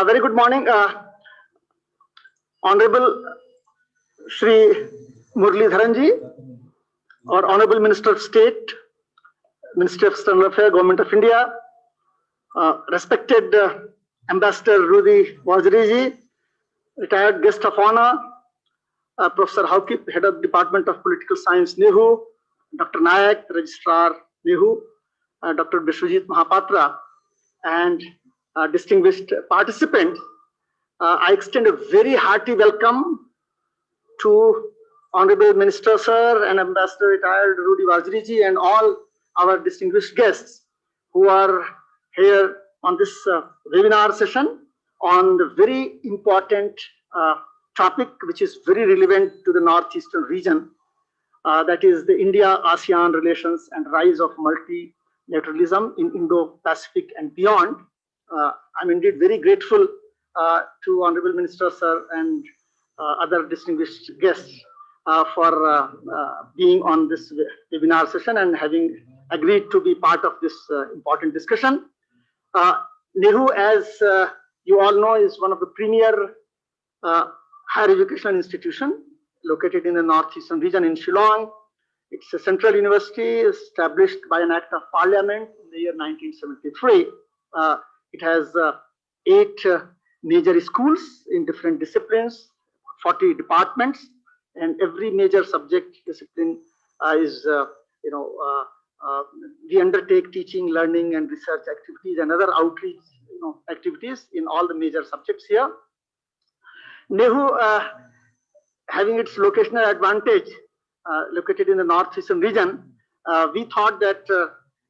Very good morning, Honorable Shri Muralidharanji, or Honorable Minister of State, Ministry of External Affairs, Government of India, respected Ambassador Rudy Waziriji, retired guest of honor, Professor Haukip, Head of Department of Political Science, NEHU, Dr. Nayak, Registrar, NEHU, Dr. Bishwajit Mahapatra, and distinguished participant. I extend a very hearty welcome to Honorable Minister Sir and Ambassador retired Rudy Waziriji and all our distinguished guests who are here on this webinar session on the very important topic which is very relevant to the northeastern region, that is the India-ASEAN relations and rise of multilateralism in Indo-Pacific and beyond. I'm indeed very grateful to Honorable Minister Sir and other distinguished guests for being on this webinar session and having agreed to be part of this important discussion. NEHU, as you all know, is one of the premier higher education institution located in the northeastern region in Shillong. It's a central university established by an act of parliament in the year 1973. It has 8 major schools in different disciplines, 40 departments, and every major subject discipline is, we undertake teaching, learning, and research activities and other outreach activities in all the major subjects here. NEHU, having its locational advantage, located in the northeastern region, we thought that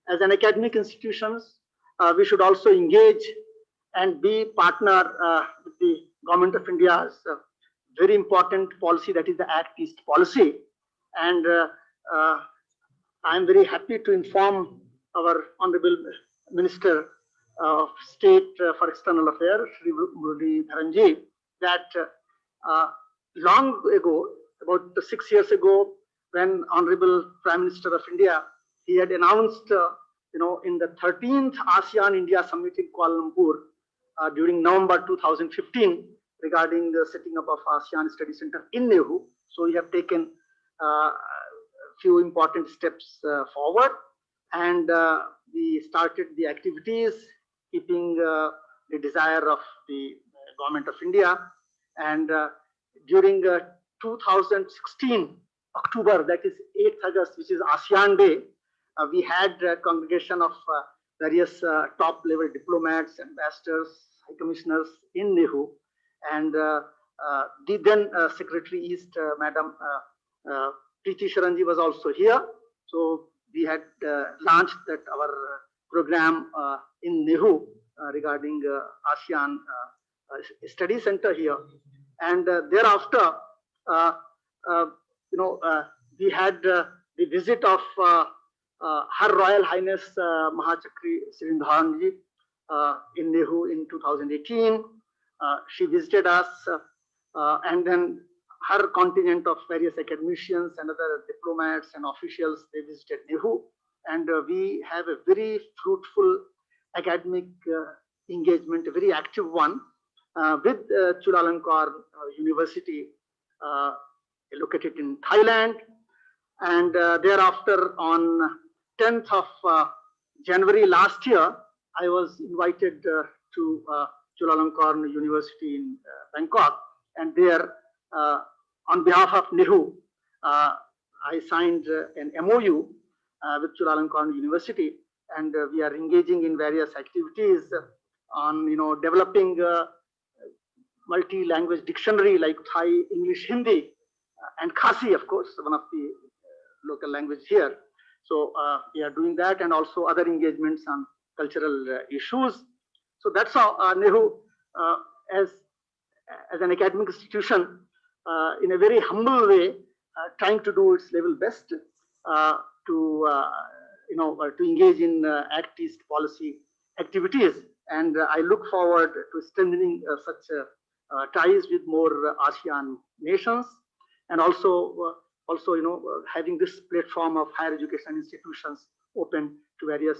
as an academic institutions, we should also engage and be partner with the Government of India's very important policy, that is the Act East policy. And I'm very happy to inform our Honorable Minister of State for External Affairs, Shri Muralidharanji, that long ago, about 6 years ago, when Honorable Prime Minister of India, he had announced, in the 13th ASEAN-India Summit in Kuala Lumpur during November 2015, regarding the setting up of ASEAN Study Center in NEHU. So we have taken a few important steps forward, and we started the activities keeping the desire of the Government of India. And during 2016 October, that is 8th August, which is ASEAN Day, we had a congregation of various top-level diplomats, ambassadors, high commissioners in NEHU, and the then Secretary East, Madam Preeti Sharanji, was also here. So we had launched that our program in NEHU regarding ASEAN Study Center here, and thereafter, we had the visit of Her Royal Highness Mahachakri Sirindharanji in NEHU in 2018. She visited us, and then her contingent of various academicians and other diplomats and officials, they visited NEHU, and we have a very fruitful academic engagement, a very active one, with Chulalongkorn University, located in Thailand. And thereafter, on 10th of January last year, I was invited to Chulalongkorn University in Bangkok, and there, on behalf of NEHU, I signed an MOU with Chulalongkorn University, and we are engaging in various activities on, developing multi-language dictionary like Thai, English, Hindi, and Khasi, of course, one of the local language here. So we are doing that, and also other engagements on cultural issues. So that's how NEHU, as an academic institution, in a very humble way, trying to do its level best to engage in Act East policy activities. And I look forward to strengthening such ties with more ASEAN nations, and also having this platform of higher education institutions open to various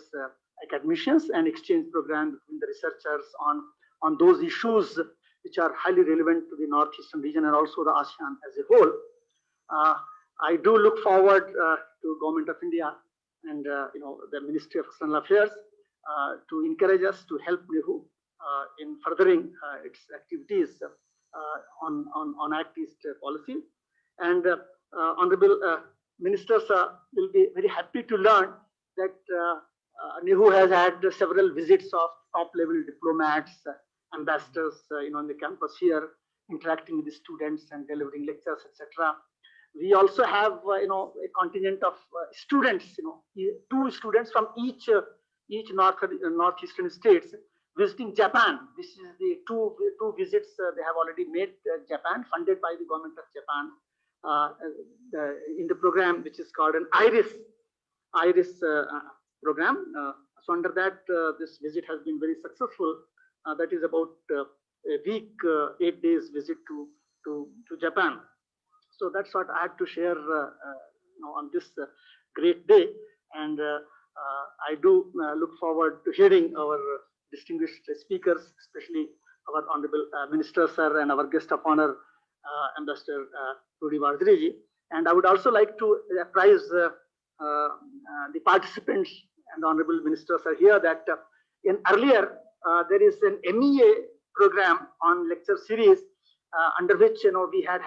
academicians, and exchange program between the researchers on on those issues which are highly relevant to the Northeastern region and also the ASEAN as a whole. I do look forward to Government of India and the Ministry of External Affairs to encourage us to help NEHU in furthering its activities on Act East policy. And honorable ministers will be very happy to learn that NEHU has had several visits of top-level diplomats, ambassadors, on the campus here, interacting with the students and delivering lectures, etc. We also have, a contingent of students, 2 students from each northeastern states visiting Japan. This is the two visits they have already made Japan, funded by the government of Japan in the program which is called an IRIS program. So under that, this visit has been very successful. That is about a week, 8 days visit to Japan. So that's what I had to share on this great day. And I do look forward to hearing our distinguished speakers, especially our honorable minister sir and our guest of honor, Ambassador Rudy Wardiri. And I would also like to apprise the participants and the honorable ministers are here that in earlier there is an MEA program on lecture series under which we had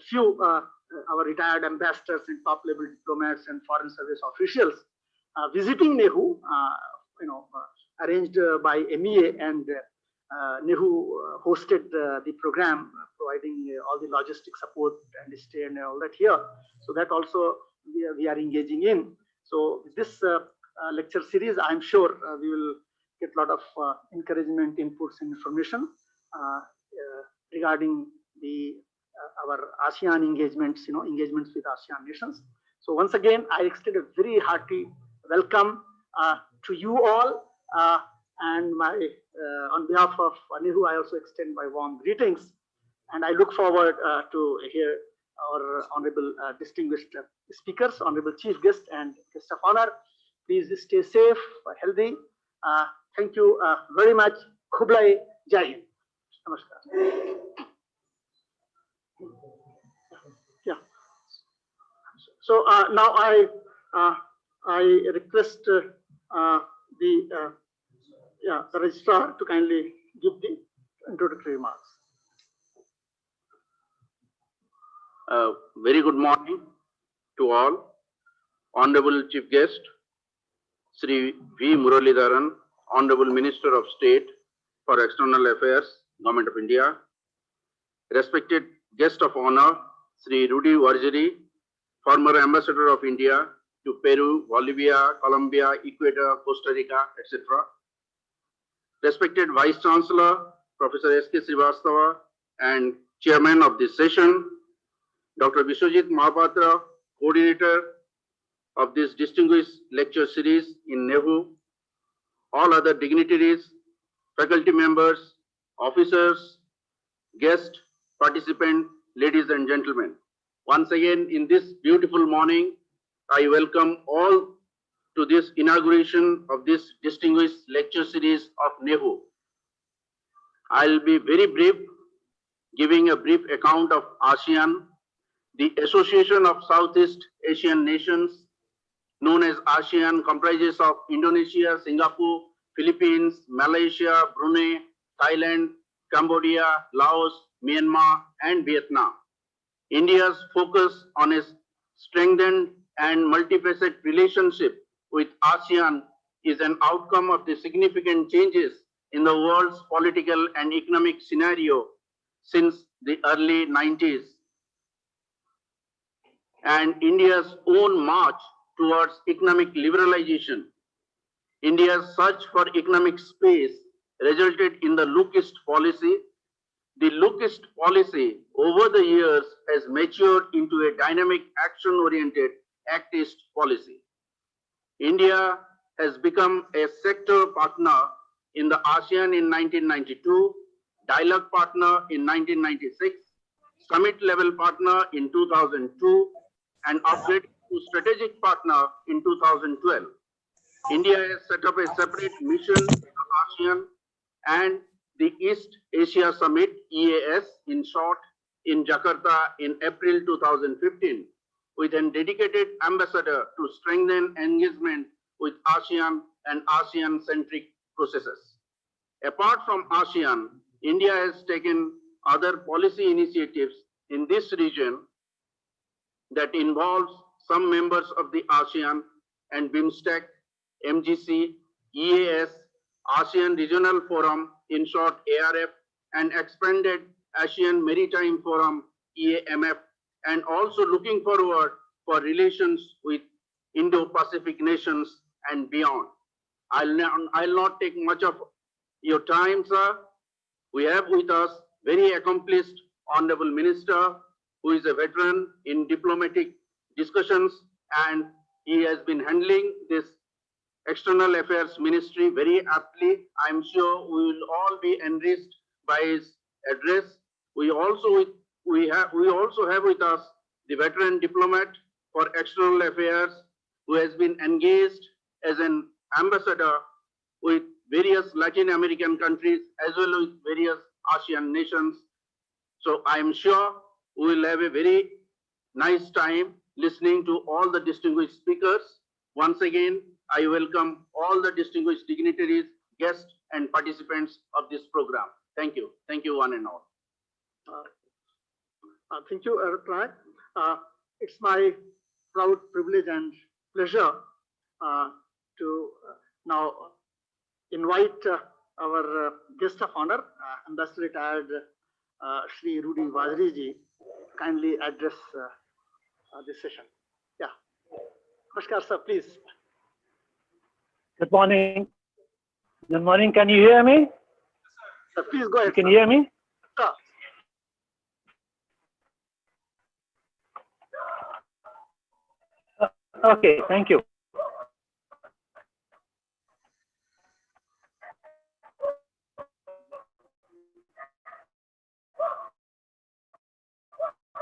few our retired ambassadors and top-level diplomats and foreign service officials visiting NEHU, arranged by MEA, and NEHU hosted the program, providing all the logistic support and stay and all that here. So that also we are engaging in. So this lecture series, I'm sure we will get a lot of encouragement, inputs, and information regarding our ASEAN engagements, engagements with ASEAN nations. So once again, I extend a very hearty welcome to you all, and on behalf of NEHU, I also extend my warm greetings, and I look forward to hear our honorable distinguished speakers, honorable chief guest and guest of honor. Please stay safe, healthy. Thank you very much. Khublai Jai Hind. Namaskar. Yeah. So now I request the registrar to kindly give the introductory remarks. Very good morning to all. Honorable Chief Guest, Sri V. Muralidharan, Honorable Minister of State for External Affairs, Government of India. Respected Guest of Honor, Sri Rudy Wardiri, former Ambassador of India to Peru, Bolivia, Colombia, Ecuador, Costa Rica, etc. Respected Vice Chancellor, Professor S.K. Srivastava, and Chairman of this session, Dr. Vishwajit Mahapatra, Coordinator of this distinguished lecture series in NEHU, all other dignitaries, faculty members, officers, guests, participants, ladies and gentlemen. Once again, in this beautiful morning, I welcome all to this inauguration of this distinguished lecture series of NEHU. I'll be very brief, giving a brief account of ASEAN, the Association of Southeast Asian Nations, known as ASEAN, comprises of Indonesia, Singapore, Philippines, Malaysia, Brunei, Thailand, Cambodia, Laos, Myanmar, and Vietnam. India's focus on a strengthened and multifaceted relationship with ASEAN is an outcome of the significant changes in the world's political and economic scenario since the early 90s, and India's own march towards economic liberalization. India's search for economic space resulted in the Look-East policy. The Look-East policy over the years has matured into a dynamic, action-oriented Act-East policy. India has become a sector partner in the ASEAN in 1992, dialogue partner in 1996, summit-level partner in 2002, and upgraded to strategic partner in 2012. India has set up a separate mission in ASEAN and the East Asia Summit, EAS in short, in Jakarta in April 2015, with a dedicated ambassador to strengthen engagement with ASEAN and ASEAN-centric processes. Apart from ASEAN, India has taken other policy initiatives in this region that involves some members of the ASEAN and BIMSTEC, MGC, EAS, ASEAN Regional Forum, in short ARF, and expanded ASEAN Maritime Forum, EAMF, and also looking forward for relations with Indo-Pacific nations and beyond. I'll not take much of your time, sir. We have with us very accomplished Honorable Minister, who is a veteran in diplomatic discussions, and he has been handling this External Affairs Ministry very aptly. I'm sure we will all be enriched by his address. We also have with us the veteran diplomat for External Affairs, who has been engaged as an ambassador with various Latin American countries as well as various ASEAN nations. So I'm sure we will have a very nice time listening to all the distinguished speakers. Once again, I welcome all the distinguished dignitaries, guests, and participants of this program. Thank you. Thank you, one and all. Thank you, Pranay. It's my proud privilege and pleasure to now invite our guest of honor, Ambassador retired Shri Rudy Vaziri ji, kindly address this session. Yeah. Namaskar, sir, please. Good morning. Good morning. Can you hear me? Sir, please go ahead. You can hear me? Sir. Okay, thank you.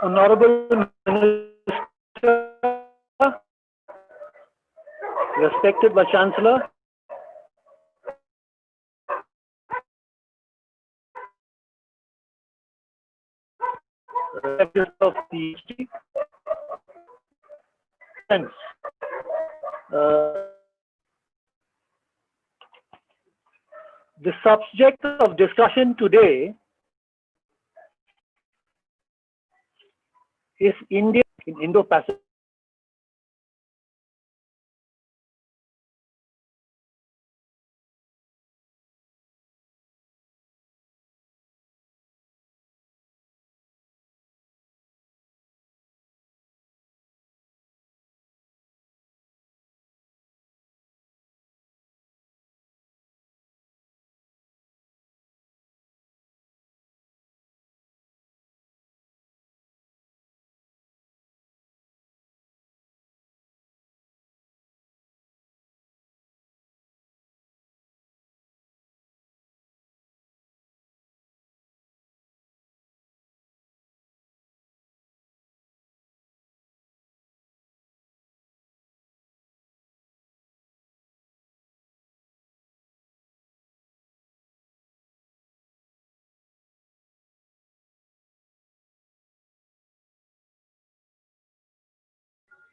Honorable Minister, respected Vice Chancellor, respected of the thanks. The subject of discussion today is India in Indo-Pacific.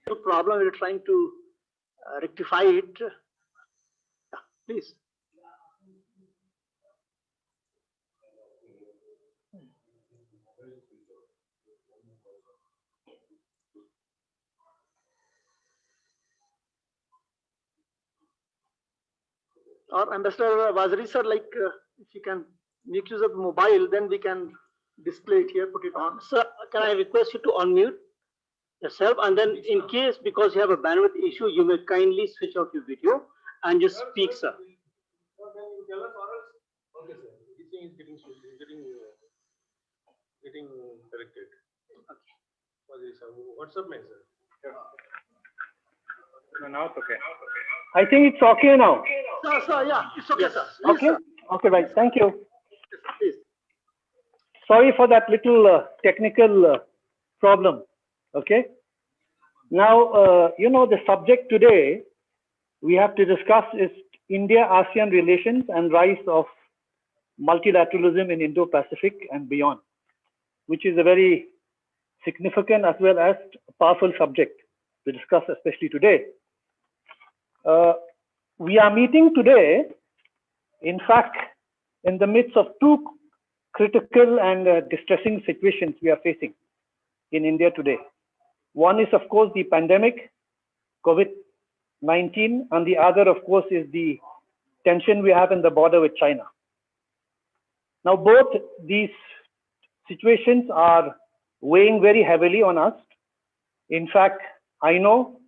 No problem, we're trying to rectify it. Yeah, please. Or Ambassador Vaziri, sir, like if you can make use of mobile, then we can display it here, put it on. Sir, can I request you to unmute yourself, and then in case, because you have a bandwidth issue, you may kindly switch out your video and just speak, sir. Okay, sir. This thing is getting corrected. Okay. What is WhatsApp message? No, now it's okay. I think it's okay now. Sir, yeah, it's okay, Yes. sir. Please, Okay. sir. Okay, right. Thank you. Please. Sorry for that little technical problem. Okay. Now, the subject today we have to discuss is India-ASEAN relations and rise of multilateralism in Indo-Pacific and beyond, which is a very significant as well as powerful subject to discuss, especially today. We are meeting today, in fact, in the midst of two critical and distressing situations we are facing in India today. One is, of course, the pandemic, COVID-19, and the other, of course, is the tension we have in the border with China. Now, both these situations are weighing very heavily on us. In fact, I know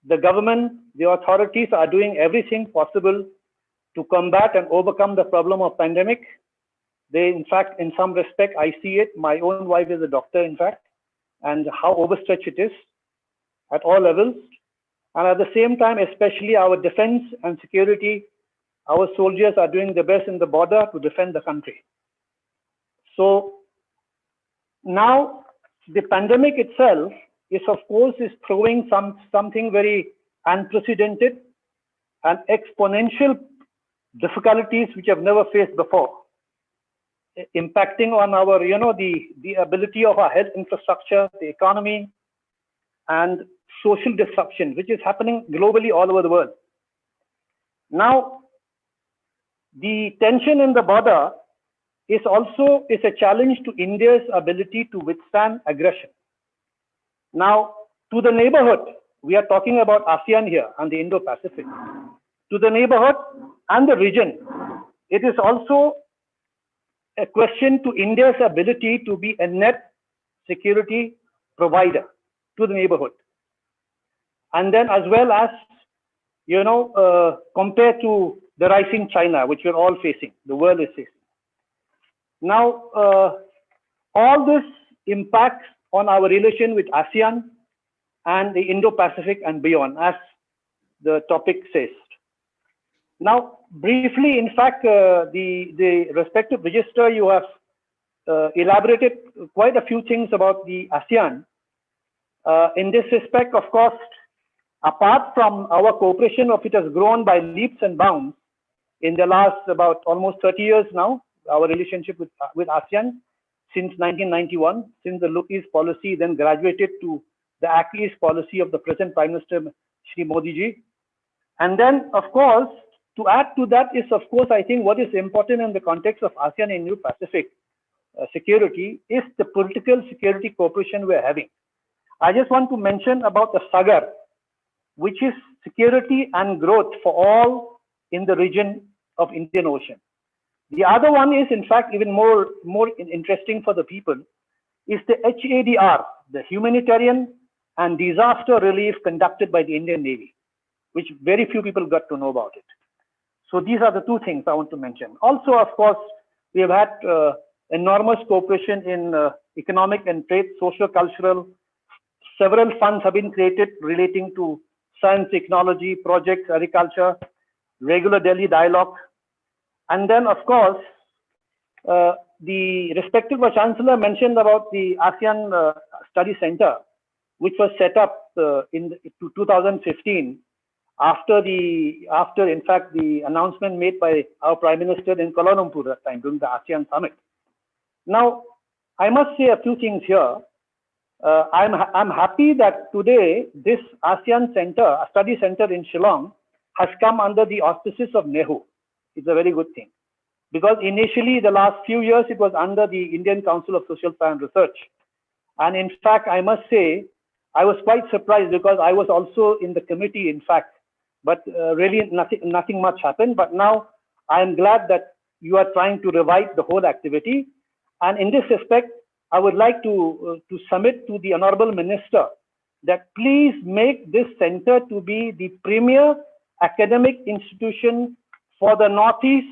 the government, the authorities are doing everything possible to combat and overcome the problem of pandemic. They, in fact, in some respect, I see it. My own wife is a doctor, in fact, and how overstretched it is at all levels. And at the same time, especially our defense and security, our soldiers are doing the best in the border to defend the country. So now the pandemic itself is, of course, is throwing something very unprecedented and exponential difficulties which have never faced before, impacting on our, the ability of our health infrastructure, the economy, and social disruption, which is happening globally all over the world. Now, the tension in the border is also a challenge to India's ability to withstand aggression. Now, to the neighborhood, we are talking about ASEAN here and the Indo-Pacific. To the neighborhood and the region, it is also a question to India's ability to be a net security provider to the neighborhood. And then as well as, compared to the rising China, which we're all facing, the world is facing. Now, all this impacts on our relation with ASEAN and the Indo-Pacific and beyond, as the topic says. Now, briefly, in fact, the respective register, you have elaborated quite a few things about the ASEAN. In this respect, of course, apart from our cooperation, of it has grown by leaps and bounds in the last about almost 30 years now, our relationship with ASEAN since 1991, since the Look East policy then graduated to the Act East policy of the present Prime Minister, Shri Modi ji. And then, of course, to add to that is, of course, I think what is important in the context of ASEAN and Indo-Pacific security is the political security cooperation we're having. I just want to mention about the SAGAR, which is security and growth for all in the region of Indian Ocean. The other one is, in fact, even more interesting for the people, is the HADR, the Humanitarian and Disaster Relief conducted by the Indian Navy, which very few people got to know about it. So these are the two things I want to mention. Also, of course, we have had enormous cooperation in economic and trade, social, cultural. Several funds have been created relating to science, technology, projects, agriculture, regular Delhi dialogue. And then, of course, the respective Chancellor mentioned about the ASEAN Study Center, which was set up in 2015 after in fact the announcement made by our Prime Minister in Kuala Lumpur that time during the ASEAN summit. Now, I must say a few things here. I'm happy that today this ASEAN Center, a study center in Shillong, has come under the auspices of NEHU. It's a very good thing, because initially the last few years it was under the Indian Council of Social Science and Research. And in fact, I must say, I was quite surprised because I was also in the committee, in fact, but really nothing much happened. But now I am glad that you are trying to revive the whole activity. And in this respect, I would like to submit to the Honorable Minister that please make this center to be the premier academic institution for the Northeast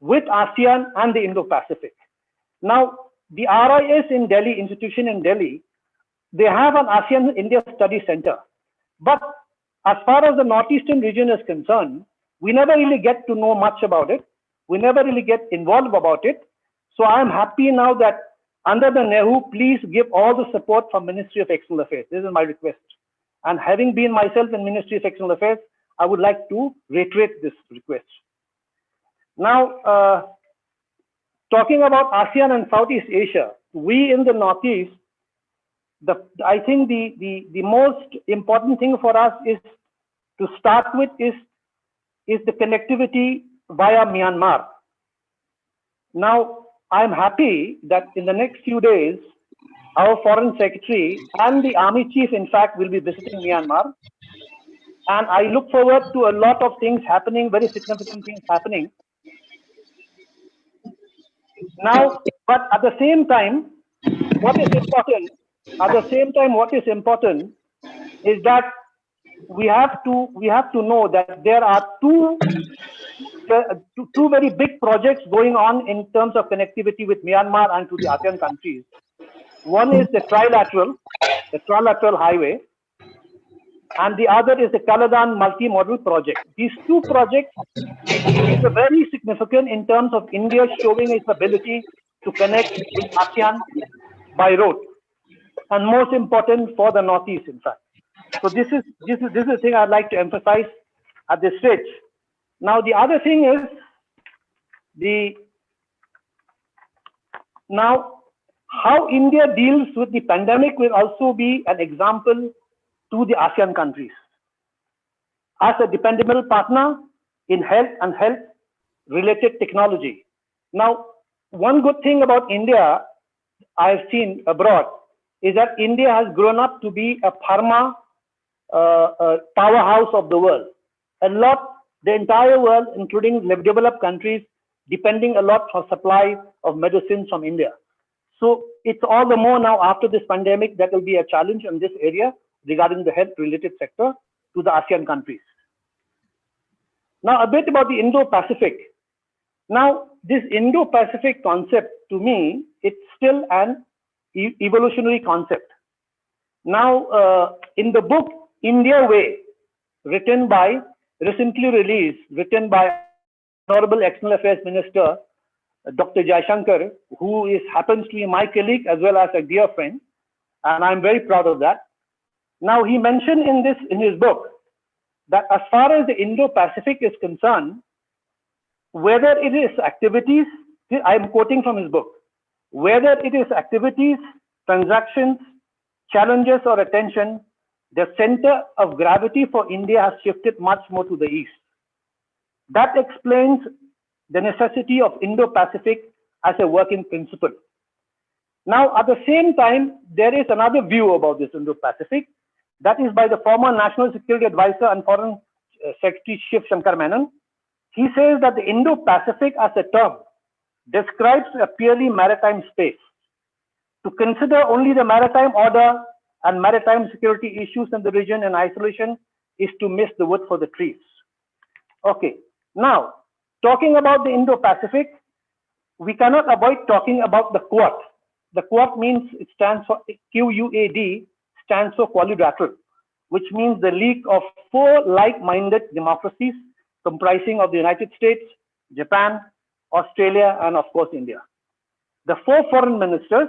with ASEAN and the Indo-Pacific. Now, the RIS in Delhi, institution in Delhi, they have an ASEAN India Study Center. But as far as the Northeastern region is concerned, we never really get to know much about it. We never really get involved about it. So I am happy now that under the NEHU, please give all the support from Ministry of External Affairs. This is my request. And having been myself in Ministry of External Affairs, I would like to reiterate this request. Now, talking about ASEAN and Southeast Asia, we in the Northeast, I think the most important thing for us is to start with is the connectivity via Myanmar. Now, I'm happy that in the next few days, our Foreign Secretary and the Army Chief, in fact, will be visiting Myanmar. And I look forward to a lot of things happening, very significant things happening. Now, but at the same time, what is important is that we have to know that there are two very big projects going on in terms of connectivity with Myanmar and to the ASEAN countries. One is the trilateral highway, and the other is the Kaladan multi-modal project. These two projects are very significant in terms of India showing its ability to connect with ASEAN by road, and most important for the Northeast, in fact. So this is the thing I'd like to emphasize at this stage. Now, the other thing is how India deals with the pandemic will also be an example to the ASEAN countries as a dependable partner in health and health-related technology. Now, one good thing about India I've seen abroad is that India has grown up to be a pharma powerhouse of the world. The entire world, including developed countries, depending a lot for supply of medicines from India. So it's all the more now after this pandemic that will be a challenge in this area regarding the health-related sector to the ASEAN countries. Now, a bit about the Indo-Pacific. Now, this Indo-Pacific concept, to me, it's still an evolutionary concept. Now, in the book India Way, recently released by Honorable External Affairs Minister, Dr. Jaishankar, who happens to be my colleague as well as a dear friend, and I'm very proud of that. Now, he mentioned in his book that as far as the Indo-Pacific is concerned, whether it is activities, I'm quoting from his book, whether it is activities, transactions, challenges, or attention, the center of gravity for India has shifted much more to the east. That explains the necessity of Indo-Pacific as a working principle. Now, at the same time, there is another view about this Indo-Pacific, that is by the former National Security Advisor and Foreign Secretary Shiv Shankar Menon. He says that the Indo-Pacific as a term describes a purely maritime space. To consider only the maritime order and maritime security issues in the region in isolation is to miss the wood for the trees. Okay, now, talking about the Indo-Pacific, we cannot avoid talking about the Quad. The Quad means, it stands for QUAD, stands for quadrilateral, which means the league of 4 like-minded democracies comprising of the United States, Japan, Australia, and of course, India. The 4 foreign ministers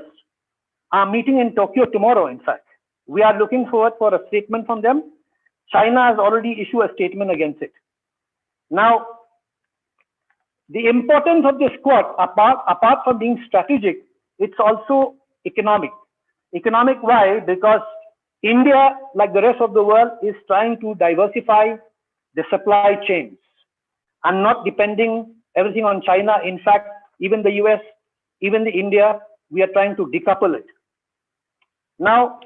are meeting in Tokyo tomorrow, in fact. We are looking forward for a statement from them. China has already issued a statement against it. Now, the importance of this Quad, apart from being strategic, it's also economic. Economic, why? Because India, like the rest of the world, is trying to diversify the supply chains and not depending everything on China. In fact, even the US, even the India, we are trying to decouple it. Now,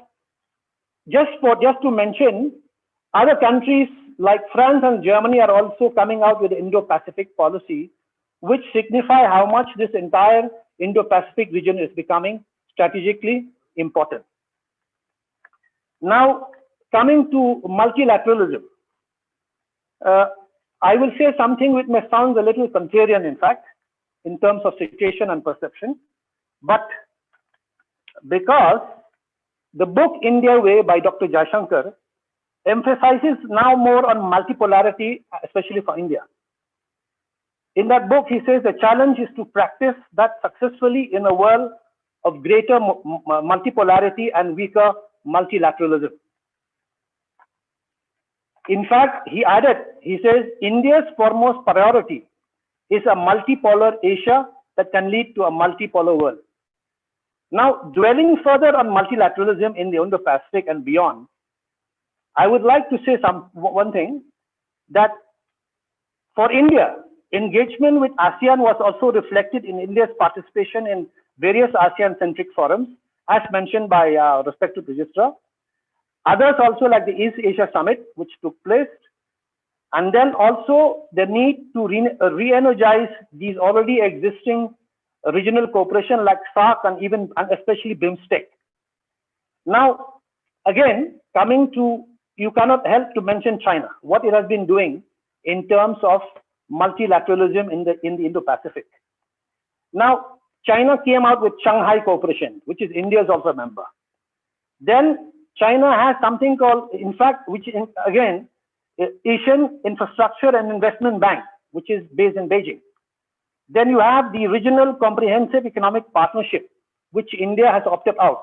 just to mention, other countries like France and Germany are also coming out with the Indo-Pacific policy, which signify how much this entire Indo-Pacific region is becoming strategically important. Now, coming to multilateralism, I will say something which may sound a little contrarian, in fact, in terms of situation and perception, but because the book India Way by Dr. Jaishankar emphasizes now more on multipolarity, especially for India. In that book, he says the challenge is to practice that successfully in a world of greater multipolarity and weaker multilateralism. In fact, he added, he says, India's foremost priority is a multipolar Asia that can lead to a multipolar world. Now, dwelling further on multilateralism in the Indo-Pacific and beyond, I would like to say one thing, that for India, engagement with ASEAN was also reflected in India's participation in various ASEAN-centric forums, as mentioned by respected registrar. Others also, like the East Asia Summit, which took place, and then also the need to re-energize these already existing regional cooperation like SAARC and especially BIMSTEC. Now, again, coming to, you cannot help to mention China, what it has been doing in terms of multilateralism in the Indo-Pacific. Now, China came out with Shanghai Cooperation, which is India's also a member. Then China has something called, in fact, which again, Asian Infrastructure and Investment Bank, which is based in Beijing. Then you have the Regional Comprehensive Economic Partnership, which India has opted out.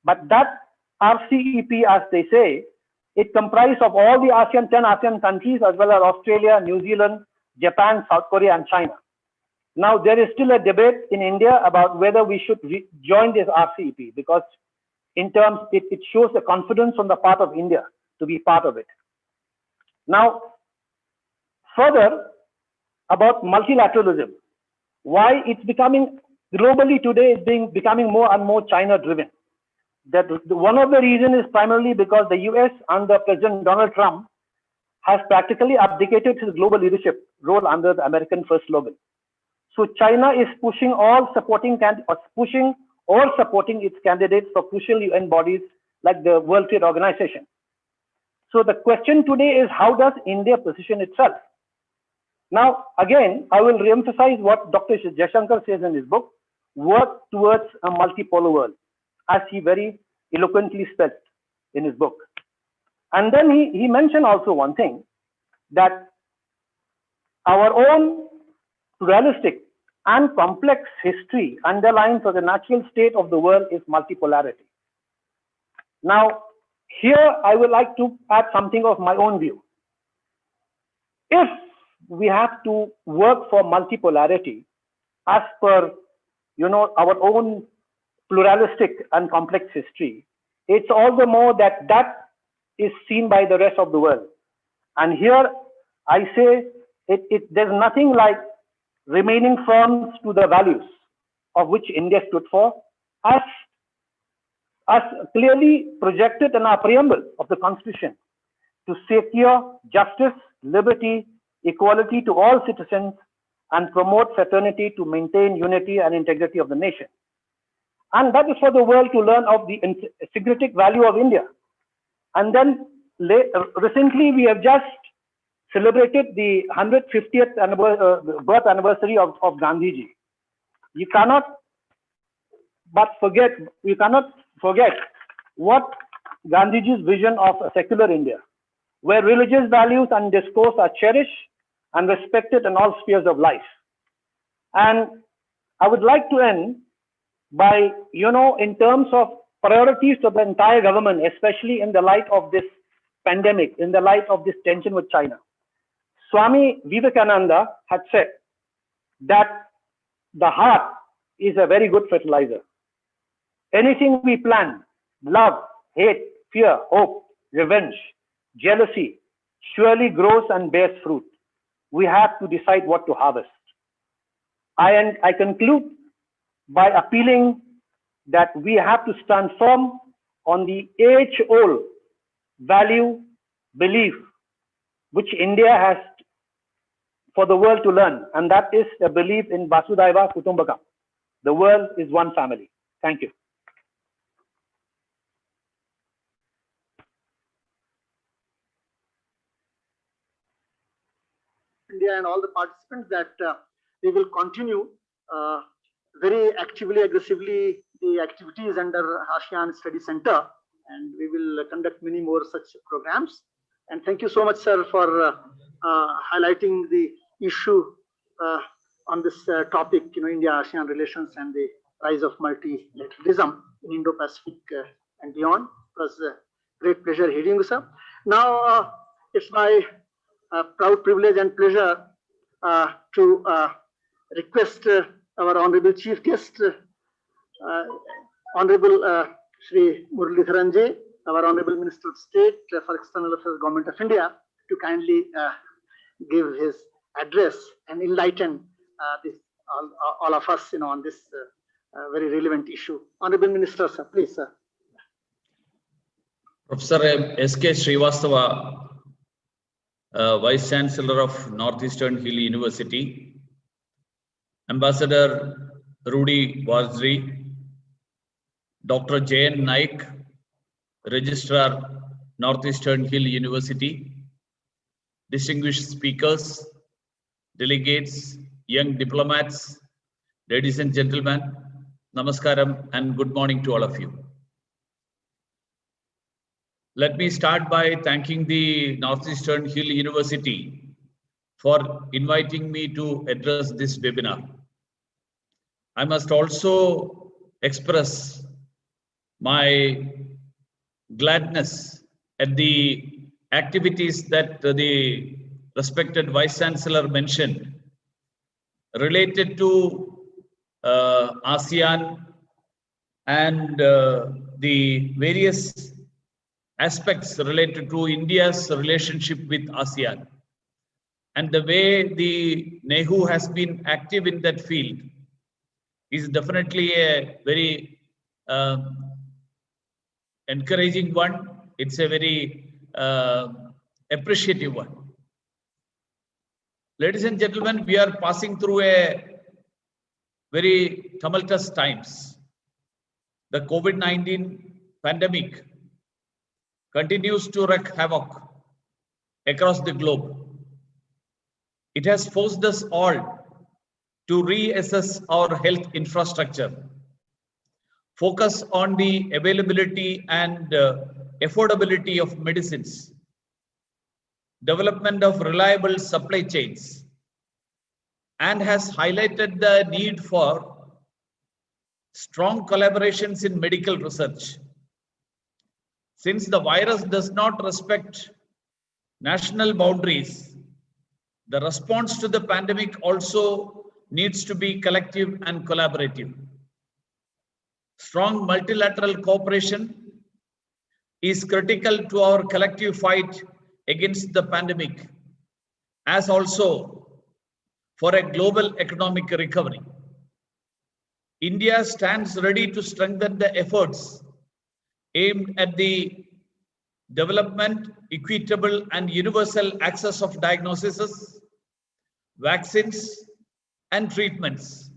But that RCEP, as they say, it comprises of all the 10 ASEAN countries, as well as Australia, New Zealand, Japan, South Korea, and China. Now, there is still a debate in India about whether we should join this RCEP, because in terms, it shows the confidence on the part of India to be part of it. Now, further about multilateralism, why it's becoming globally today is becoming more and more China driven. That one of the reasons is primarily because the US under President Donald Trump has practically abdicated his global leadership role under the American First slogan. So China is pushing supporting its candidates for crucial UN bodies like the World Trade Organization. So the question today is, how does India position itself? Now, again, I will re-emphasize what Dr. Jaishankar says in his book, work towards a multipolar world, as he very eloquently said in his book. And then he mentioned also one thing, that our own pluralistic and complex history underlines that the natural state of the world is multipolarity. Now, here I would like to add something of my own view. If we have to work for multipolarity as per, our own pluralistic and complex history, it's all the more that is seen by the rest of the world. And here I say there's nothing like remaining firm to the values of which India stood for, as clearly projected in our preamble of the Constitution, to secure justice, liberty, equality to all citizens, and promote fraternity to maintain unity and integrity of the nation. And that is for the world to learn of the syncretic value of India. And then recently we have just celebrated the 150th birth anniversary of Gandhiji. You cannot forget what Gandhiji's vision of a secular India, where religious values and discourse are cherished and respected in all spheres of life. And I would like to end by, in terms of priorities to the entire government, especially in the light of this pandemic, in the light of this tension with China. Swami Vivekananda had said that the heart is a very good fertilizer. Anything we plan, love, hate, fear, hope, revenge, jealousy, surely grows and bears fruit. We have to decide what to harvest. I conclude by appealing that we have to stand firm on the age-old value, belief, which India has for the world to learn, and that is a belief in Vasudhaiva Kutumbakam. The world is one family. Thank you. India and all the participants that we will continue very actively, aggressively the activities under ASEAN Study Center, and we will conduct many more such programs. And thank you so much, sir, for highlighting the issue on this topic, India-ASEAN relations and the rise of multilateralism in Indo-Pacific and beyond. It was a great pleasure hearing you, sir. Now, it's my proud privilege and pleasure to request our honorable chief guest, Honorable Shri Muralidharan Ji, our honorable Minister of State for External Affairs, Government of India, to kindly give his address and enlighten all of us, on this very relevant issue. Honorable Minister, sir, please, sir. Professor S.K. Srivastava, Vice Chancellor of Northeastern Hill University, Ambassador Rudy Vazri, Dr. J.N. Naik, Registrar, Northeastern Hill University, distinguished speakers, delegates, young diplomats, ladies and gentlemen, namaskaram and good morning to all of you. Let me start by thanking the Northeastern Hill University for inviting me to address this webinar. I must also express my gladness at the activities that the respected Vice Chancellor mentioned related to ASEAN and the various aspects related to India's relationship with ASEAN. And the way the NEHU has been active in that field is definitely a very encouraging one. It's a very appreciative one. Ladies and gentlemen, we are passing through a very tumultuous times. The COVID-19 pandemic continues to wreak havoc across the globe. It has forced us all to reassess our health infrastructure, focus on the availability and affordability of medicines, development of reliable supply chains, and has highlighted the need for strong collaborations in medical research. Since the virus does not respect national boundaries, the response to the pandemic also needs to be collective and collaborative. Strong multilateral cooperation is critical to our collective fight against the pandemic, as also for a global economic recovery. India stands ready to strengthen the efforts aimed at the development, equitable and universal access of diagnoses, vaccines and treatments.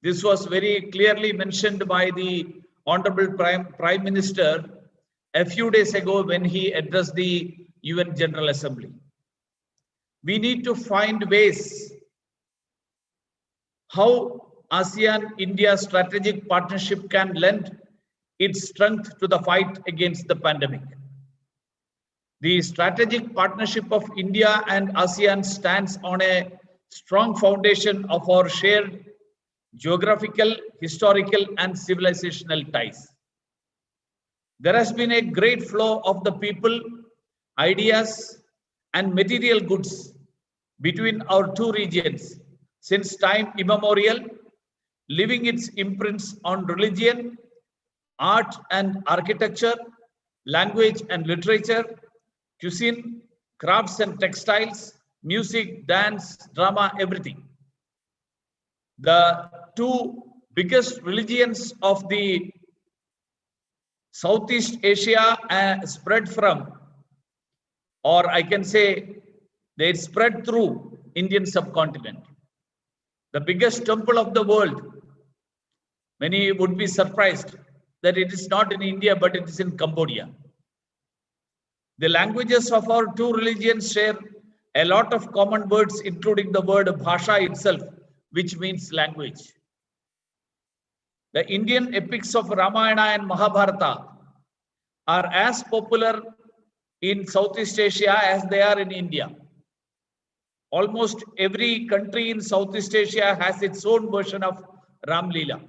This was very clearly mentioned by the Honorable Prime Minister a few days ago when he addressed the UN General Assembly. We need to find ways how ASEAN-India strategic partnership can lend its strength to the fight against the pandemic. The strategic partnership of India and ASEAN stands on a strong foundation of our shared geographical, historical, and civilizational ties. There has been a great flow of the people, ideas, and material goods between our two regions since time immemorial, leaving its imprints on religion, art and architecture, language and literature, cuisine, crafts and textiles, music, dance, drama, everything. The two biggest religions of the Southeast Asia spread from, or I can say they spread through Indian subcontinent. The biggest temple of the world, many would be surprised that it is not in India, but it is in Cambodia. The languages of our two religions share a lot of common words, including the word bhasha itself, which means language. The Indian epics of Ramayana and Mahabharata are as popular in Southeast Asia as they are in India. Almost every country in Southeast Asia has its own version of Ram Leela.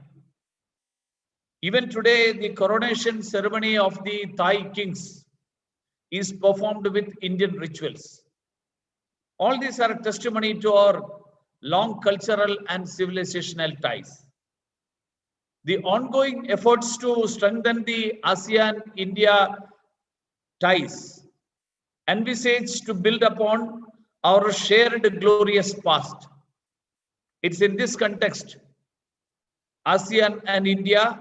Even today, the coronation ceremony of the Thai kings is performed with Indian rituals. All these are a testimony to our long cultural and civilizational ties. The ongoing efforts to strengthen the ASEAN-India ties envisage to build upon our shared glorious past. It's in this context, ASEAN and India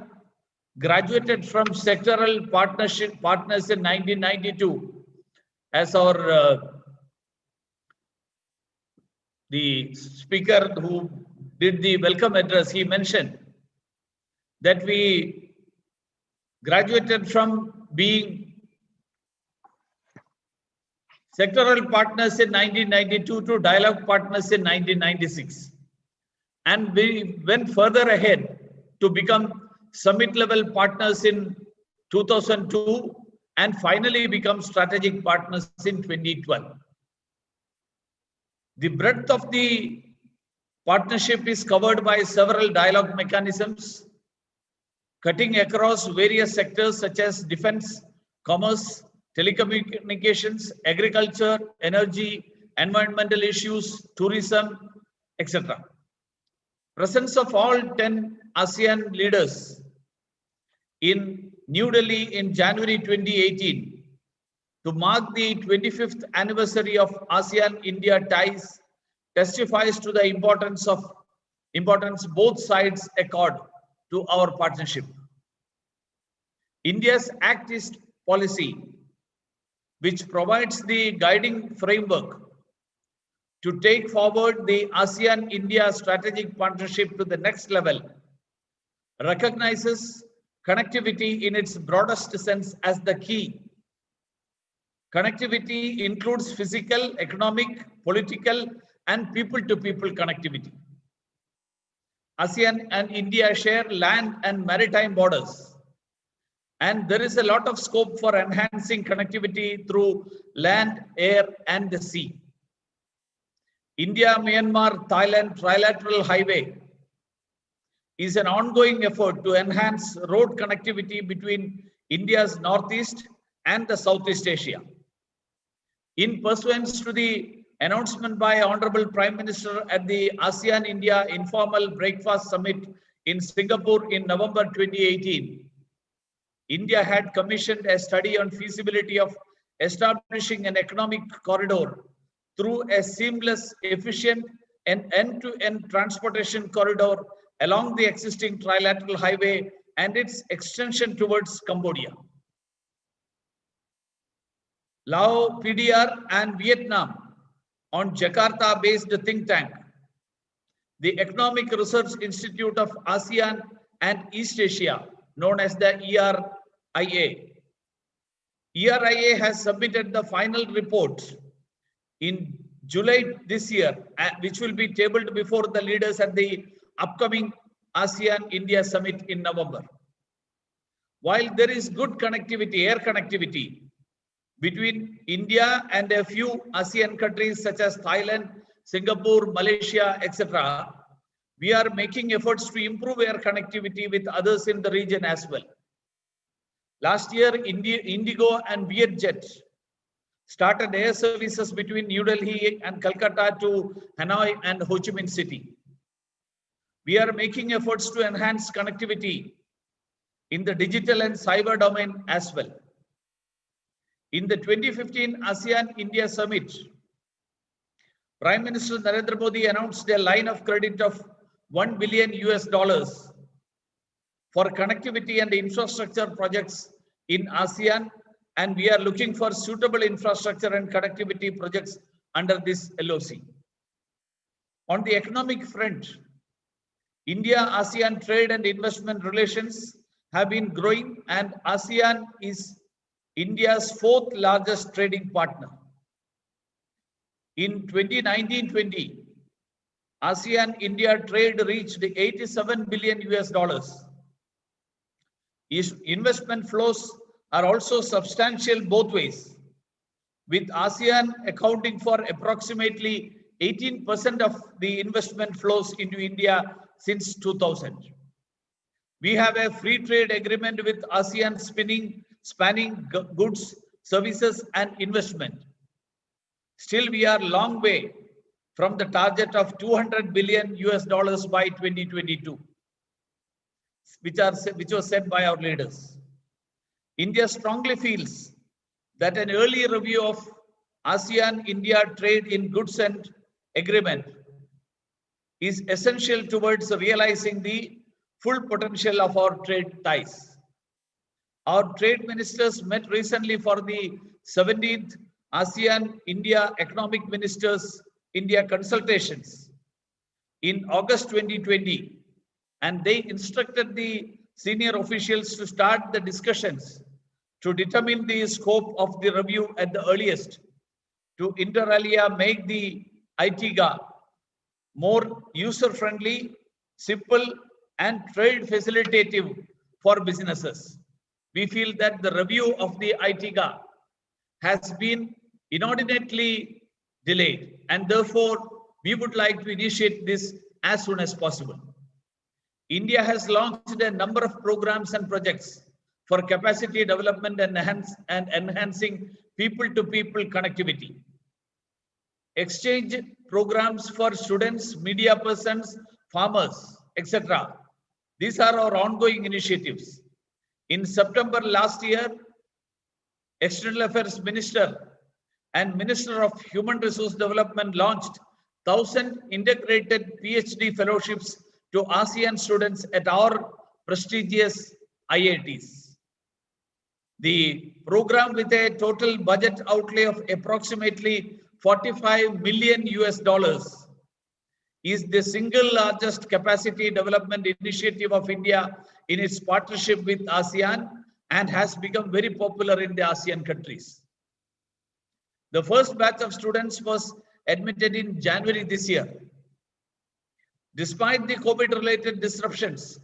graduated from sectoral partners in 1992, as our the speaker who did the welcome address, he mentioned that we graduated from being sectoral partners in 1992 to dialogue partners in 1996. And we went further ahead to become summit level partners in 2002 and finally become strategic partners in 2012. The breadth of the partnership is covered by several dialogue mechanisms, cutting across various sectors such as defense, commerce, telecommunications, agriculture, energy, environmental issues, tourism, etc. Presence of all 10 ASEAN leaders in New Delhi in January 2018 to mark the 25th anniversary of ASEAN-India ties testifies to the importance both sides accord to our partnership. India's Act East policy, which provides the guiding framework to take forward the ASEAN-India strategic partnership to the next level, recognizes connectivity in its broadest sense as the key. Connectivity includes physical, economic, political, and people-to-people connectivity. ASEAN and India share land and maritime borders, and there is a lot of scope for enhancing connectivity through land, air, and the sea. India-Myanmar-Thailand trilateral highway is an ongoing effort to enhance road connectivity between India's Northeast and the Southeast Asia. In pursuance to the announcement by Honorable Prime Minister at the ASEAN-India Informal Breakfast Summit in Singapore in November 2018, India had commissioned a study on feasibility of establishing an economic corridor through a seamless, efficient, and end-to-end transportation corridor along the existing trilateral highway and its extension towards Cambodia. Lao PDR and Vietnam on Jakarta-based think tank, the Economic Research Institute of ASEAN and East Asia, known as the ERIA. ERIA has submitted the final report in July this year, which will be tabled before the leaders at the upcoming ASEAN-India Summit in November. While there is good connectivity, air connectivity, between India and a few ASEAN countries such as Thailand, Singapore, Malaysia, etc., we are making efforts to improve air connectivity with others in the region as well. Last year, Indigo and Vietjet started air services between New Delhi and Calcutta to Hanoi and Ho Chi Minh City. We are making efforts to enhance connectivity in the digital and cyber domain as well. In the 2015 ASEAN-India Summit, Prime Minister Narendra Modi announced a line of credit of $1 billion for connectivity and infrastructure projects in ASEAN, and we are looking for suitable infrastructure and connectivity projects under this LOC. On the economic front, India-ASEAN trade and investment relations have been growing, and ASEAN is India's fourth largest trading partner. In 2019-20, ASEAN-India trade reached $87 billion. Investment flows are also substantial both ways, with ASEAN accounting for approximately 18% of the investment flows into India since 2000. We have a free trade agreement with ASEAN spanning goods, services, and investment. Still, we are a long way from the target of $200 billion by 2022, which was set by our leaders. India strongly feels that an early review of ASEAN-India trade in goods and agreement is essential towards realizing the full potential of our trade ties. Our trade ministers met recently for the 17th ASEAN-India Economic Ministers India consultations in August 2020, and they instructed the senior officials to start the discussions to determine the scope of the review at the earliest, to inter alia make the ITIGA more user-friendly, simple, and trade facilitative for businesses. We feel that the review of the ITIGA has been inordinately delayed, and therefore we would like to initiate this as soon as possible. India has launched a number of programs and projects for capacity development and enhancing people-to-people connectivity. Exchange programs for students, media persons, farmers, etc. These are our ongoing initiatives. In September last year, External Affairs Minister and Minister of Human Resource Development launched 1,000 integrated PhD fellowships to ASEAN students at our prestigious IITs. The program, with a total budget outlay of approximately $45 million, is the single largest capacity development initiative of India in its partnership with ASEAN, and has become very popular in the ASEAN countries. The first batch of students was admitted in January this year. Despite the COVID-related disruptions,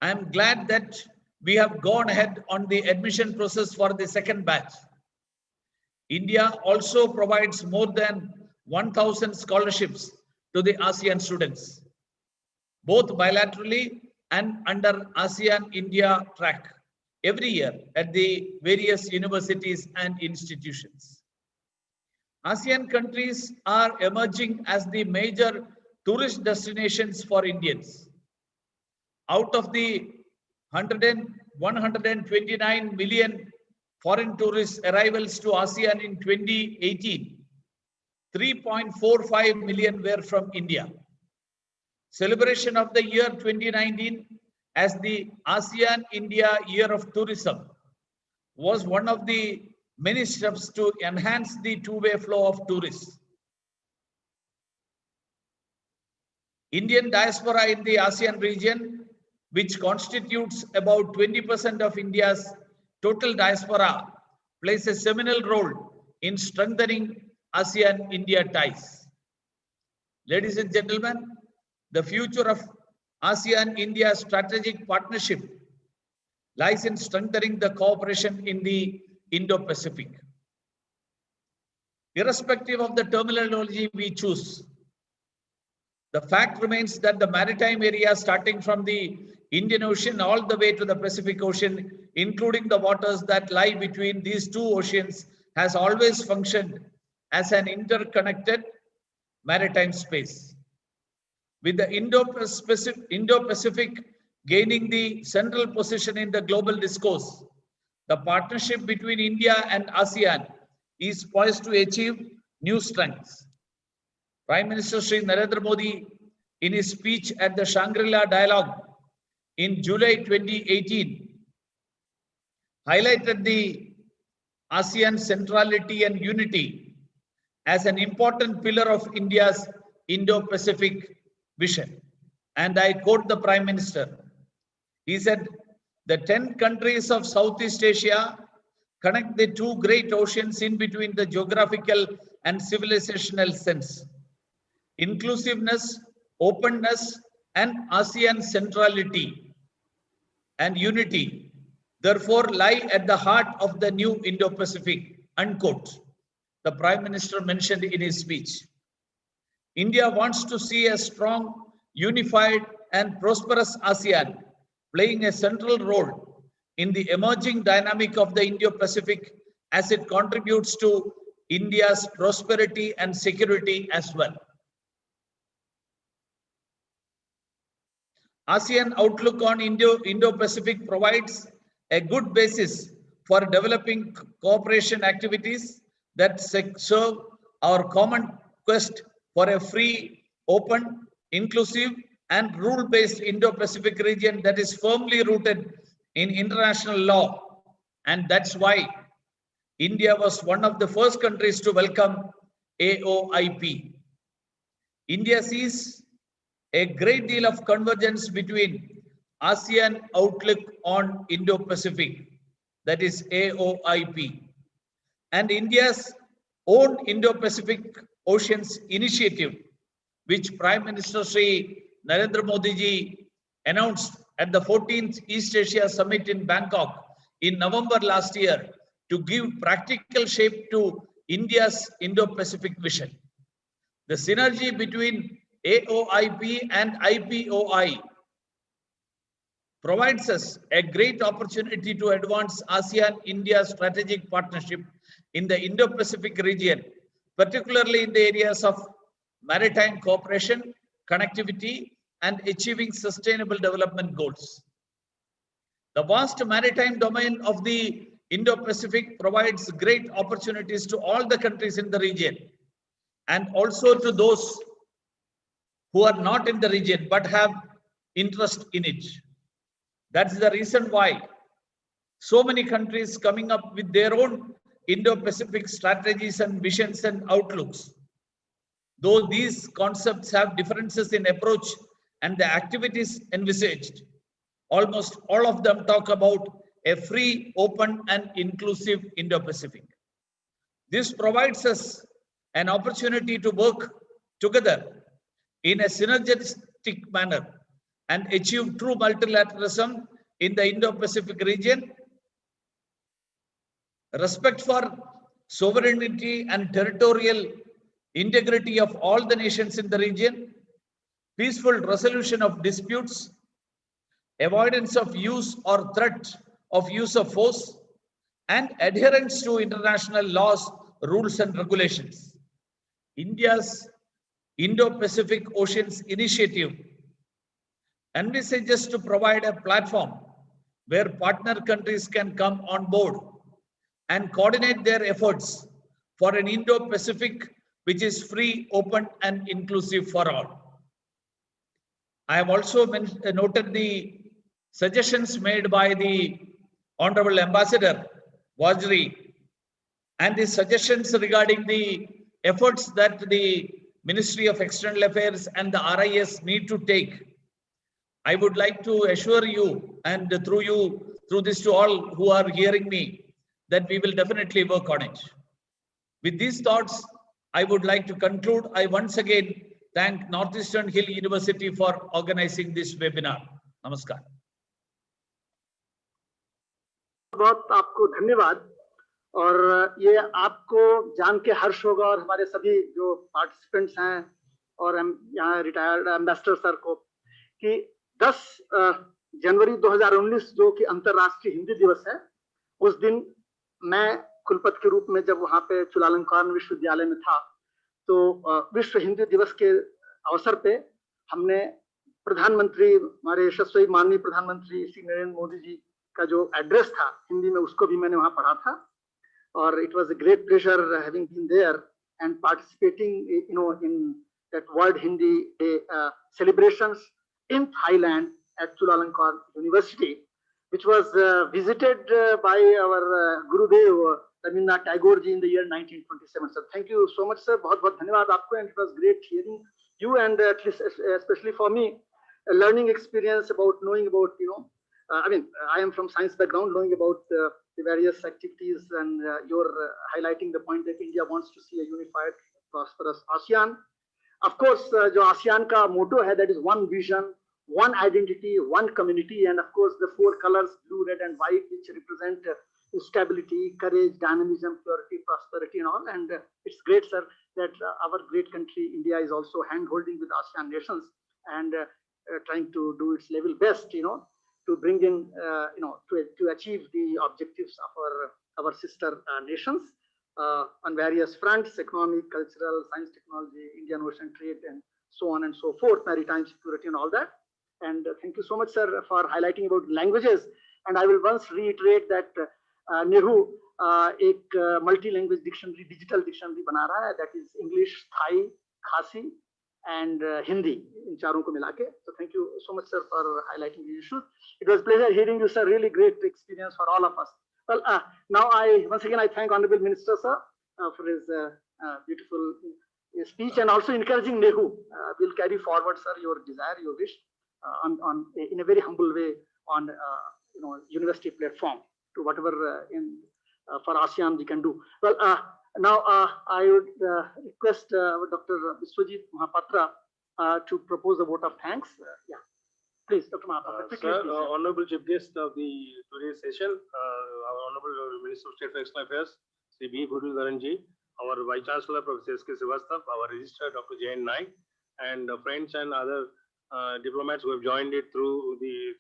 I am glad that we have gone ahead on the admission process for the second batch. India also provides more than 1,000 scholarships to the ASEAN students, both bilaterally and under ASEAN-India track, every year at the various universities and institutions. ASEAN countries are emerging as the major tourist destinations for Indians. Out of the 129 million foreign tourist arrivals to ASEAN in 2018, 3.45 million were from India. Celebration of the year 2019 as the ASEAN-India Year of Tourism was one of the many steps to enhance the two-way flow of tourists. Indian diaspora in the ASEAN region, which constitutes about 20% of India's total diaspora, plays a seminal role in strengthening ASEAN-India ties. Ladies and gentlemen, the future of ASEAN-India strategic partnership lies in strengthening the cooperation in the Indo-Pacific. Irrespective of the terminology we choose, the fact remains that the maritime area starting from the Indian Ocean all the way to the Pacific Ocean, including the waters that lie between these two oceans, has always functioned as an interconnected maritime space. With the Indo-Pacific gaining the central position in the global discourse, the partnership between India and ASEAN is poised to achieve new strengths. Prime Minister Shri Narendra Modi, in his speech at the Shangri-La Dialogue in July 2018, highlighted the ASEAN centrality and unity as an important pillar of India's Indo-Pacific vision. And I quote the Prime Minister. He said, "The 10 countries of Southeast Asia connect the two great oceans in between the geographical and civilizational sense. Inclusiveness, openness, and ASEAN centrality and unity therefore lie at the heart of the new Indo-Pacific," unquote. The Prime Minister mentioned in his speech. India wants to see a strong, unified, and prosperous ASEAN playing a central role in the emerging dynamic of the Indo-Pacific as it contributes to India's prosperity and security as well. ASEAN Outlook on Indo-Pacific provides a good basis for developing cooperation activities that serve our common quest for a free, open, inclusive, and rule-based Indo-Pacific region that is firmly rooted in international law. And that's why India was one of the first countries to welcome AOIP. India sees a great deal of convergence between ASEAN Outlook on Indo-Pacific, that is AOIP, and India's own Indo-Pacific Oceans Initiative, which Prime Minister Shri Narendra Modi ji announced at the 14th East Asia Summit in Bangkok in November last year to give practical shape to India's Indo-Pacific vision. The synergy between AOIP and IPOI provides us a great opportunity to advance ASEAN-India strategic partnership in the Indo-Pacific region, particularly in the areas of maritime cooperation, connectivity, and achieving sustainable development goals. The vast maritime domain of the Indo-Pacific provides great opportunities to all the countries in the region and also to those who are not in the region but have interest in it. That's the reason why so many countries coming up with their own Indo-Pacific strategies and visions and outlooks. Though these concepts have differences in approach and the activities envisaged, almost all of them talk about a free, open, and inclusive Indo-Pacific. This provides us an opportunity to work together in a synergistic manner and achieve true multilateralism in the Indo-Pacific region, respect for sovereignty and territorial integrity of all the nations in the region, peaceful resolution of disputes, avoidance of use or threat of use of force, and adherence to international laws, rules, and regulations. India's Indo-Pacific Oceans Initiative envisages to provide a platform where partner countries can come on board and coordinate their efforts for an Indo-Pacific which is free, open, and inclusive for all. I have also noted the suggestions made by the Honorable Ambassador Wajri and the suggestions regarding the efforts that the Ministry of External Affairs and the RIS need to take. I would like to assure you, and through this to all who are hearing me, that we will definitely work on it. With these thoughts, I would like to conclude. I once again thank Northeastern Hill University for organizing this webinar. Namaskar. बहुत आपको धन्यवाद। और ये आपको जान के हर्ष होगा और हमारे सभी जो पार्टिसिपेंट्स हैं और यहाँ रिटायर्ड एम्बेसडर सर को कि 10 जनवरी 2019 जो कि अंतर्राष्ट्रीय हिंदी दिवस है, उस दिन मैं कुलपति के रूप में जब वहाँ पे चुलालंकान विश्वविद्यालय में था, तो विश्व हिंदी दिवस के अवसर पे हमने प्रधानमंत्री, हमारे यशस्वी माननीय प्रधानमंत्री श्री नरेंद्र मोदी जी का जो एड्रेस था हिंदी में, उसको भी मैंने वहाँ पढ़ा था। और it was a great pleasure having been there and participating in that World Hindi Day celebrations in Thailand at Chulalongkorn University, which was visited by our Gurudev Rabindranath Tagore ji in the year 1927. So thank you so much, sir. बहुत बहुत धन्यवाद आपको, and it was great hearing you, and at least especially for me, a learning experience about knowing about, I mean, I am from science background, knowing about the various activities, and you're highlighting the point that India wants to see a unified, prosperous ASEAN. Of course, जो ASEAN का motto है, that is one vision, one identity, one community, and of course the 4 colors, blue, red, and white, which represent stability, courage, dynamism, purity, prosperity, and all. And it's great, sir, that our great country India is also hand-holding with ASEAN nations and trying to do its level best, to bring in, to achieve the objectives of our sister nations. on various fronts: economic, cultural, science, technology, Indian Ocean trade, and so on and so forth, maritime security and all that. And thank you so much, sir, for highlighting about languages. And I will once reiterate that Nehru एक multi-language dictionary, digital dictionary बना रहा है, that is English, Thai, Khasi, and Hindi, in चारों को मिला के. So thank you so much, sir, for highlighting these issues. It was a pleasure hearing you, sir. Really great experience for all of us. Well, now once again I thank Honorable Minister, sir, for his beautiful speech, and also encouraging Nehu. Will carry forward, sir, your desire, your wish, in a very humble way on university platform to whatever for ASEAN we can do. Well, now I would request Dr. Biswajit Mahapatra to propose a vote of thanks. Yeah, please, Dr. Mahapatra. quickly, Sir, please. Honorable Chief Guest of the today's session, our Honorable Minister of State for External Affairs, Sri V. Muralidharan ji, our Vice Chancellor, Professor S.K. Srivastava, our Registrar, Dr. J.N. Naik, and friends and other diplomats who have joined it through the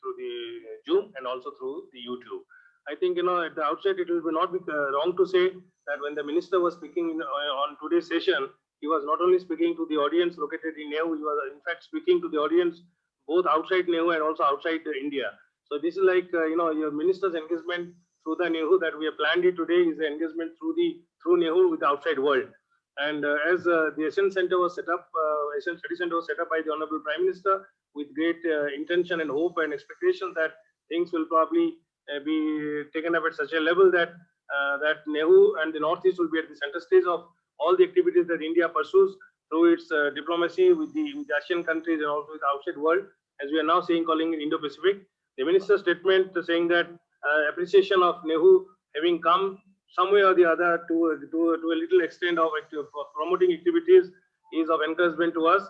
Zoom and also through the YouTube. I think, at the outset, it will not be wrong to say that when the minister was speaking on today's session, he was not only speaking to the audience located in Nehu, he was in fact speaking to the audience both outside Nehu and also outside India. So this is like, your minister's engagement through the Nehu that we have planned it today is the engagement through Nehu with the outside world. And as the ASEAN Center was set up, ASEAN Study Center was set up by the Honorable Prime Minister with great intention and hope and expectation that things will probably be taken up at such a level that that Nehu and the Northeast will be at the center stage of all the activities that India pursues through its diplomacy with the ASEAN countries and also with the outside world, as we are now calling it Indo-Pacific. The minister's statement saying that appreciation of Nehu having come some way or the other to a little extent of promoting activities is of encouragement to us,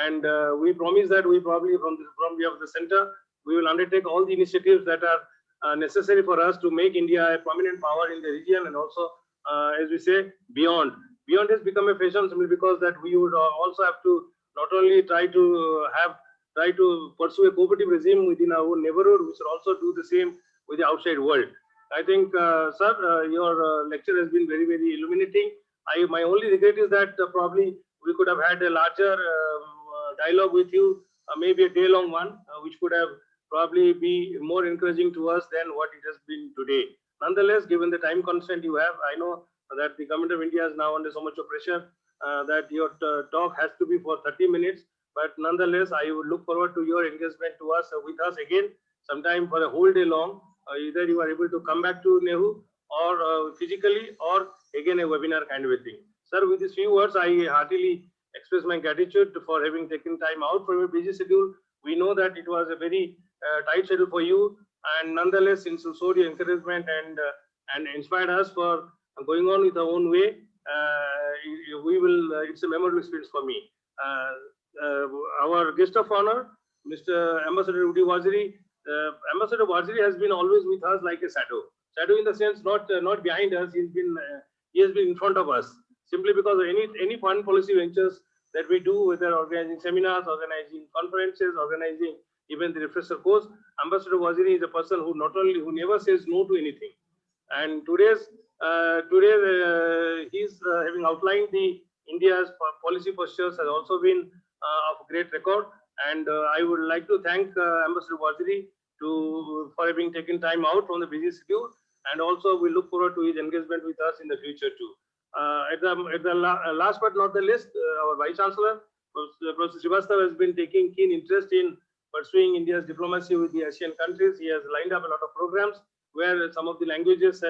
and we promise that we probably from the center we will undertake all the initiatives that are necessary for us to make India a prominent power in the region, and also as we say beyond has become a fashion simply because that we would also have to not only try to pursue a cooperative regime within our own neighborhood, we should also do the same with the outside world. I think, sir, your lecture has been very, very illuminating. My only regret is that probably we could have had a larger dialogue with you, maybe a day-long one, which could have probably be more encouraging to us than what it has been today. Nonetheless, given the time constraint you have, I know that the government of India is now under so much of pressure that your talk has to be for 30 minutes. But nonetheless, I would look forward to your engagement with us again sometime for a whole day long. Either you are able to come back to Nehu or physically, or again a webinar kind of a thing. Sir, with these few words, I heartily express my gratitude for having taken time out from your busy schedule. We know that it was a very tight schedule for you, and nonetheless, since you showed your encouragement and inspired us for going on with our own way, it's a memorable experience for me. Our guest of honor, Mr. Ambassador Udi Waziri. Ambassador Waziri has been always with us like a shadow in the sense not behind us. He has been in front of us simply because any foreign policy ventures that we do, whether organizing seminars, organizing conferences, organizing even the refresher course. Ambassador Waziri is a person who never says no to anything. And today he's having outlined the India's policy postures has also been of great record. And I would like to thank Ambassador Waziri for having taken time out from the busy schedule, and also we look forward to his engagement with us in the future too. At the last but not the least, our Vice Chancellor, Professor Srivastava, has been taking keen interest in pursuing India's diplomacy with the ASEAN countries. He has lined up a lot of programs where some of the languages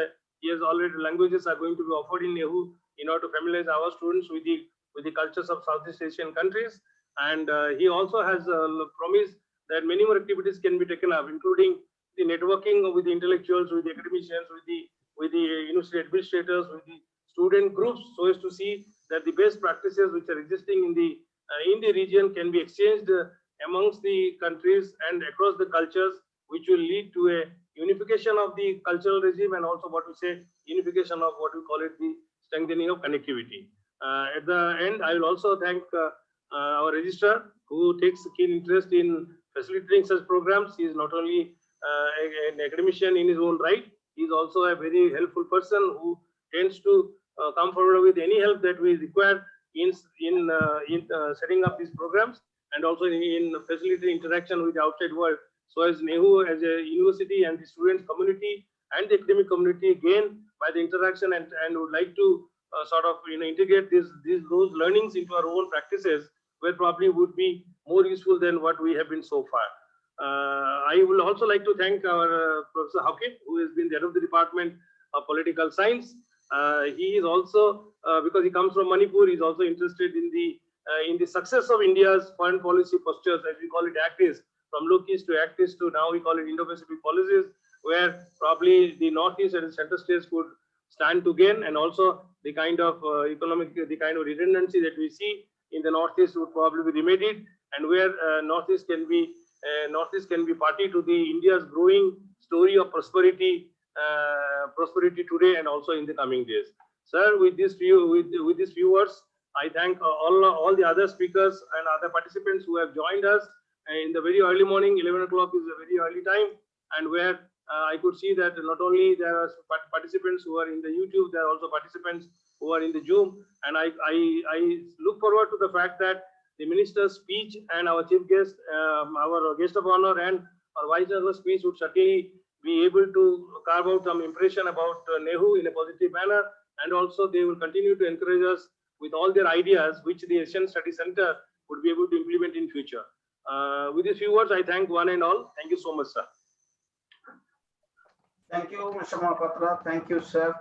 languages are going to be offered in Nehu in order to familiarize our students with the cultures of Southeast Asian countries. And he also has promised that many more activities can be taken up, including the networking with the intellectuals, with the academicians, with the university administrators, with the student groups, so as to see that the best practices which are existing in the region can be exchanged amongst the countries and across the cultures, which will lead to a unification of the cultural regime and also what we say unification of what we call it the strengthening of connectivity. At the end, I will also thank our registrar, who takes keen interest in facilitating such programs. He is not only an academician in his own right, he is also a very helpful person who tends to come forward with any help that we require in setting up these programs and also in facilitating interaction with the outside world. So as NEHU, as a university and the student community and the academic community, again, by the interaction and would like to sort of integrate those learnings into our own practices, where probably would be more useful than what we have been so far. I will also like to thank our Professor Hawkett, who has been the head of the Department of Political Science. He is also, because he comes from Manipur, he is also interested in the success of India's foreign policy postures, as we call it, ACT-East, from Look-East to ACT-East to now we call it Indo-Pacific policies, where probably the Northeast and the Central states could stand to gain, and also the kind of the kind of redundancy that we see in the Northeast would probably be remedied, and where Northeast can be party to the India's growing story of prosperity today and also in the coming days. Sir, with these few words, I thank all the other speakers and other participants who have joined us in the very early morning. 11 o'clock is a very early time, and where I could see that not only there are participants who are in the YouTube, there are also participants who are in the Zoom, and I look forward to the fact that the minister's speech and our chief guest, our guest of honor and our vice chancellor's speech would certainly be able to carve out some impression about NEHU in a positive manner, and also they will continue to encourage us with all their ideas, which the Asian Study Center would be able to implement in future. With these few words, I thank one and all. Thank you so much, sir. Thank you, Mr. Mohapatra. Thank you, sir.